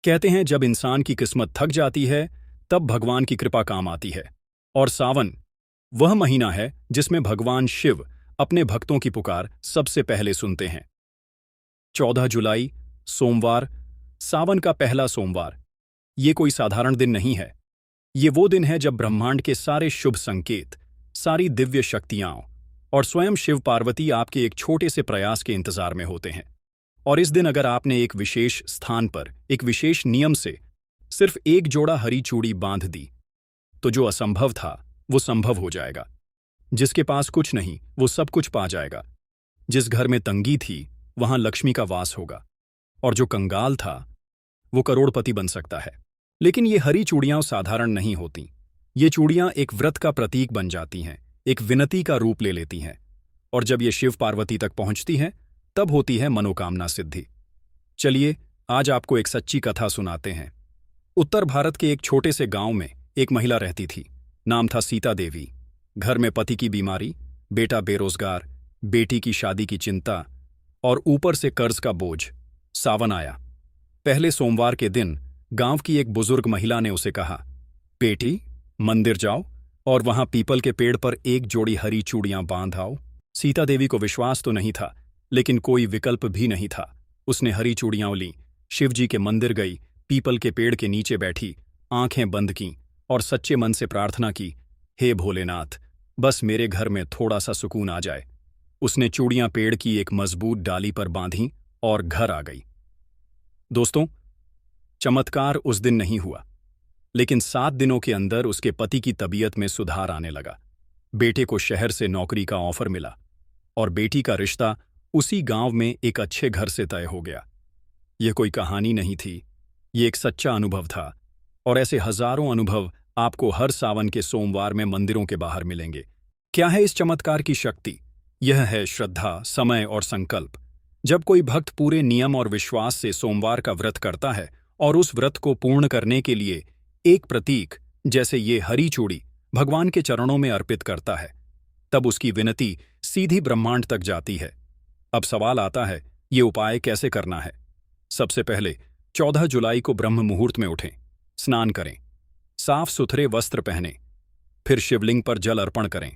कहते हैं जब इंसान की किस्मत थक जाती है तब भगवान की कृपा काम आती है। और सावन वह महीना है जिसमें भगवान शिव अपने भक्तों की पुकार सबसे पहले सुनते हैं। 14 जुलाई सोमवार, सावन का पहला सोमवार। ये कोई साधारण दिन नहीं है। ये वो दिन है जब ब्रह्मांड के सारे शुभ संकेत, सारी दिव्य शक्तियां और स्वयं शिव पार्वती आपके एक छोटे से प्रयास के इंतजार में होते हैं। और इस दिन अगर आपने एक विशेष स्थान पर एक विशेष नियम से सिर्फ एक जोड़ा हरी चूड़ी बांध दी, तो जो असंभव था वो संभव हो जाएगा। जिसके पास कुछ नहीं वो सब कुछ पा जाएगा। जिस घर में तंगी थी वहां लक्ष्मी का वास होगा। और जो कंगाल था वो करोड़पति बन सकता है। लेकिन ये हरी चूड़ियां साधारण नहीं होती। ये चूड़ियां एक व्रत का प्रतीक बन जाती हैं, एक विनती का रूप ले लेती हैं। और जब ये शिव पार्वती तक पहुंचती हैं तब होती है मनोकामना सिद्धि। चलिए आज आपको एक सच्ची कथा सुनाते हैं। उत्तर भारत के एक छोटे से गांव में एक महिला रहती थी। नाम था सीता देवी। घर में पति की बीमारी, बेटा बेरोजगार, बेटी की शादी की चिंता और ऊपर से कर्ज का बोझ। सावन आया। पहले सोमवार के दिन गांव की एक बुजुर्ग महिला ने उसे कहा, बेटी मंदिर जाओ और वहां पीपल के पेड़ पर एक जोड़ी हरी चूड़ियां बांध आओ। सीता देवी को विश्वास तो नहीं था, लेकिन कोई विकल्प भी नहीं था। उसने हरी चूड़ियां ली, शिवजी के मंदिर गई, पीपल के पेड़ के नीचे बैठी, आंखें बंद कीं और सच्चे मन से प्रार्थना की, हे भोलेनाथ, बस मेरे घर में थोड़ा सा सुकून आ जाए। उसने चूड़ियां पेड़ की एक मजबूत डाली पर बांधी और घर आ गई। दोस्तों, चमत्कार उस दिन नहीं हुआ, लेकिन 7 दिनों के अंदर उसके पति की तबीयत में सुधार आने लगा। बेटे को शहर से नौकरी का ऑफर मिला और बेटी का रिश्ता उसी गांव में एक अच्छे घर से तय हो गया। यह कोई कहानी नहीं थी, ये एक सच्चा अनुभव था। और ऐसे हजारों अनुभव आपको हर सावन के सोमवार में मंदिरों के बाहर मिलेंगे। क्या है इस चमत्कार की शक्ति? यह है श्रद्धा, समय और संकल्प। जब कोई भक्त पूरे नियम और विश्वास से सोमवार का व्रत करता है और उस व्रत को पूर्ण करने के लिए एक प्रतीक जैसे ये हरी चूड़ी भगवान के चरणों में अर्पित करता है, तब उसकी विनती सीधी ब्रह्मांड तक जाती है। अब सवाल आता है, ये उपाय कैसे करना है? सबसे पहले 14 जुलाई को ब्रह्म मुहूर्त में उठें, स्नान करें, साफ सुथरे वस्त्र पहनें, फिर शिवलिंग पर जल अर्पण करें।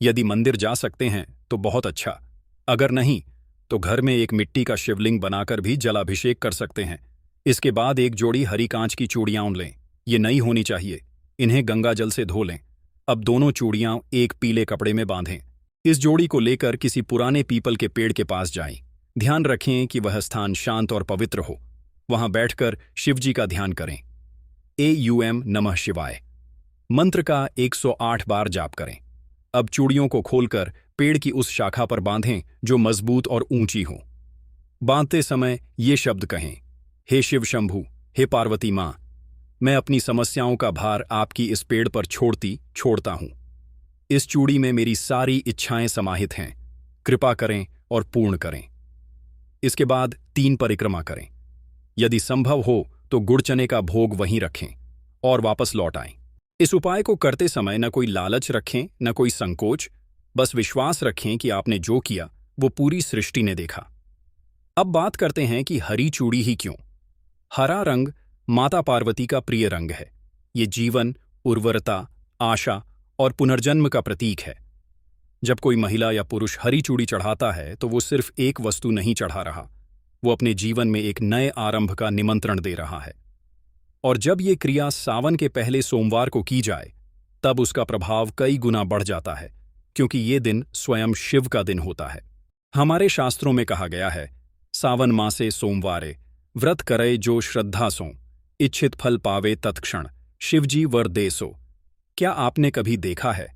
यदि मंदिर जा सकते हैं तो बहुत अच्छा, अगर नहीं तो घर में एक मिट्टी का शिवलिंग बनाकर भी जलाभिषेक कर सकते हैं। इसके बाद एक जोड़ी हरी कांच की चूड़ियां लें। ये नई होनी चाहिए। इन्हें गंगा जल से धो लें। अब दोनों चूड़ियां एक पीले कपड़े में बांधें। इस जोड़ी को लेकर किसी पुराने पीपल के पेड़ के पास जाएं। ध्यान रखें कि वह स्थान शांत और पवित्र हो। वहां बैठकर शिवजी का ध्यान करें। एयूएम नमः शिवाय मंत्र का 108 बार जाप करें। अब चूड़ियों को खोलकर पेड़ की उस शाखा पर बांधें जो मजबूत और ऊंची हो। बांधते समय ये शब्द कहें, हे शिव शंभू, हे पार्वती मां, मैं अपनी समस्याओं का भार आपकी इस पेड़ पर छोड़ता हूं। इस चूड़ी में मेरी सारी इच्छाएं समाहित हैं। कृपा करें और पूर्ण करें। इसके बाद 3 परिक्रमा करें। यदि संभव हो तो गुड़ चने का भोग वहीं रखें और वापस लौट आएं। इस उपाय को करते समय न कोई लालच रखें, न कोई संकोच। बस विश्वास रखें कि आपने जो किया वो पूरी सृष्टि ने देखा। अब बात करते हैं कि हरी चूड़ी ही क्यों? हरा रंग माता पार्वती का प्रिय रंग है। ये जीवन, उर्वरता, आशा और पुनर्जन्म का प्रतीक है। जब कोई महिला या पुरुष हरी चूड़ी चढ़ाता है तो वो सिर्फ एक वस्तु नहीं चढ़ा रहा, वो अपने जीवन में एक नए आरंभ का निमंत्रण दे रहा है। और जब ये क्रिया सावन के पहले सोमवार को की जाए तब उसका प्रभाव कई गुना बढ़ जाता है, क्योंकि ये दिन स्वयं शिव का दिन होता है। हमारे शास्त्रों में कहा गया है, सावन मासे सोमवारे व्रत करे जो श्रद्धा सो, इच्छित फल पावे तत्क्षण, शिवजी वर दे सो। क्या आपने कभी देखा है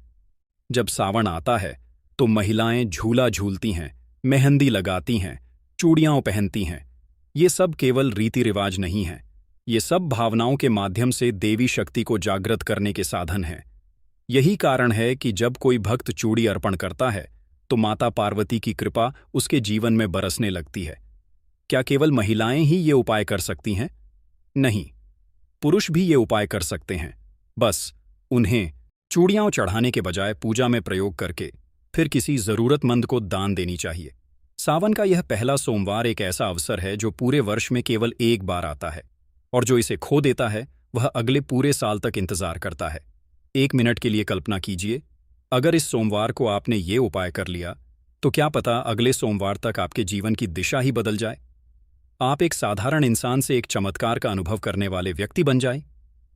जब सावन आता है तो महिलाएं झूला झूलती हैं, मेहंदी लगाती हैं, चूड़ियां पहनती हैं? ये सब केवल रीति रिवाज नहीं है, ये सब भावनाओं के माध्यम से देवी शक्ति को जागृत करने के साधन हैं। यही कारण है कि जब कोई भक्त चूड़ी अर्पण करता है तो माता पार्वती की कृपा उसके जीवन में बरसने लगती है। क्या केवल महिलाएं ही ये उपाय कर सकती हैं? नहीं, पुरुष भी ये उपाय कर सकते हैं। बस उन्हें चूड़ियां चढ़ाने के बजाय पूजा में प्रयोग करके फिर किसी जरूरतमंद को दान देनी चाहिए। सावन का यह पहला सोमवार एक ऐसा अवसर है जो पूरे वर्ष में केवल एक बार आता है। और जो इसे खो देता है वह अगले पूरे साल तक इंतजार करता है। 1 मिनट के लिए कल्पना कीजिए, अगर इस सोमवार को आपने ये उपाय कर लिया तो क्या पता अगले सोमवार तक आपके जीवन की दिशा ही बदल जाए। आप एक साधारण इंसान से एक चमत्कार का अनुभव करने वाले व्यक्ति बन जाए।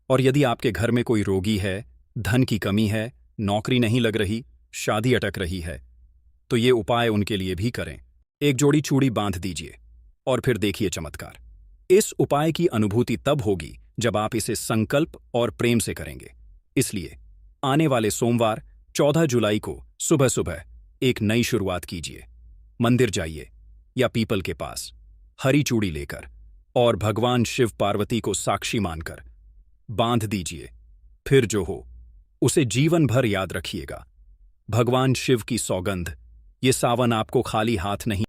और यदि आपके घर में कोई रोगी है, धन की कमी है, नौकरी नहीं लग रही, शादी अटक रही है, तो ये उपाय उनके लिए भी करें। एक जोड़ी चूड़ी बांध दीजिए और फिर देखिए चमत्कार। इस उपाय की अनुभूति तब होगी जब आप इसे संकल्प और प्रेम से करेंगे। इसलिए आने वाले सोमवार 14 जुलाई को सुबह सुबह एक नई शुरुआत कीजिए। मंदिर जाइए या पीपल के पास हरी चूड़ी लेकर और भगवान शिव पार्वती को साक्षी मानकर बांध दीजिए। फिर जो हो उसे जीवन भर याद रखिएगा। भगवान शिव की सौगंध, ये सावन आपको खाली हाथ नहीं